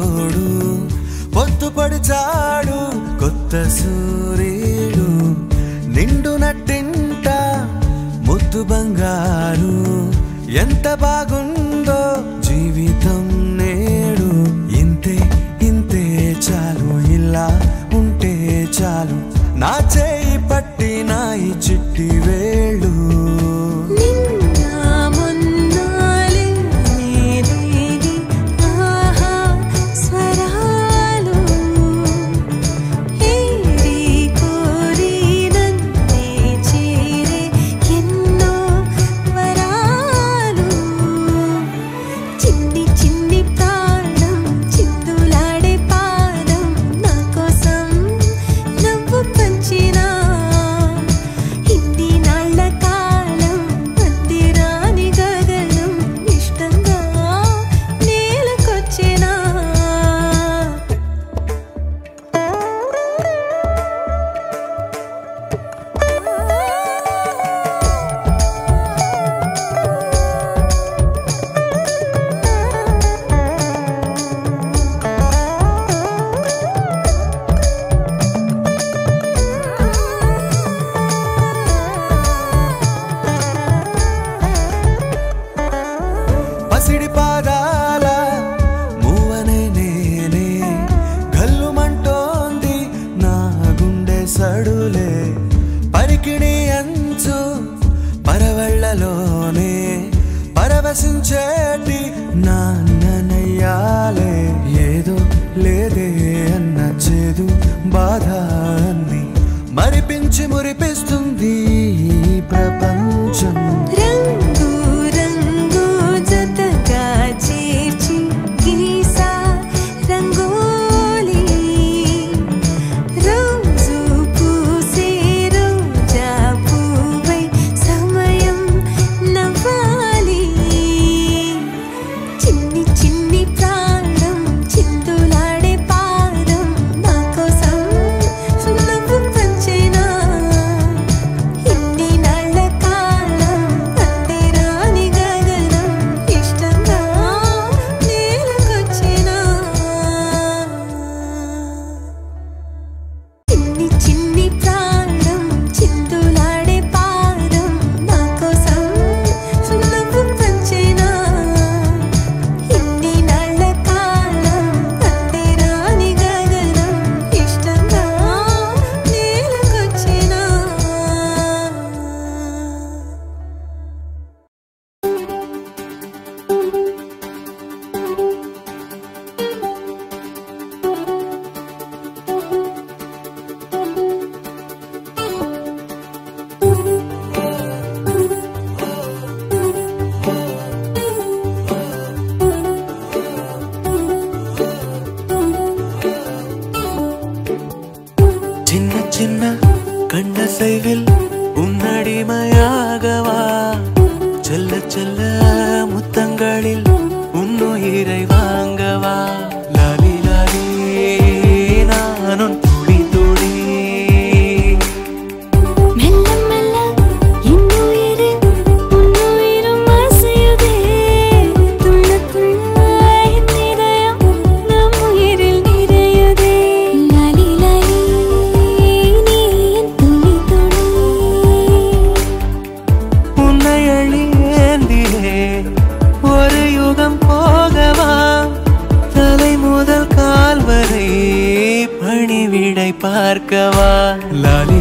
తోడు పొద్దుపడి చాడు కొత్త సూర్యుడు నిండు నట్టింట ముద్దు బంగారు ఎంత బాగుందో జీవితం నేడు ఇంతే ఇంతే చాలు ఇలా ఉంటే చాలు నా చేయి పట్టి నా ఈ చిట్టి వేళ్ళు పరవళ్ళలోనే పరవశించేటి నాన్ననయ్యాలే ఏదో లేదే అన్న చేదు బాధ అన్ని మరిపించి మురిపిస్తుంది ఈ ప్రపంచం రంగు రంగు జతగా చేర్చి గీసా రంగోలి రోజు పూసే రోజా పువ్వై సమయం నవ్వాలి చిన్ని చిన్ని ప్రాణం చిందులాడే పాదం నా కోసం నవ్వు పంచేనా ఇన్ని నాళ్ళ కాలం అంతేరాని గగనం ఇష్టంగా నేలకొచ్చినా చిన్ని చిన్ని ప్రాణం చిందులాడే పాదం నా కోసం నవ్వు పంచేనా ఇన్ని నాళ్ళ కాలం అంతేరాని గగనం ఇష్టంగా నేలకొచ్చినా சின்ன சின்ன கண்ண சைவில் உன்னடிமையாகவா செல்ல செல்ல முத்தங்களில் உன்னுயிரை வாங்கவா லாலி லாலி நானும் துளி துளி மெல்ல மெல்ல இன்னுயிரு உன்னுயிரும் அசையுதே துள்ள துள்ள என் இதயம் நம் உயிரில் நிறையுதே லாலி லாலி நீ என் துளி துளி உன்னை அழியேந்திலே ஒரு யுகம் போகவா தலை முதல் கால் வரை பணிவிடை பார்க்கவா லாலி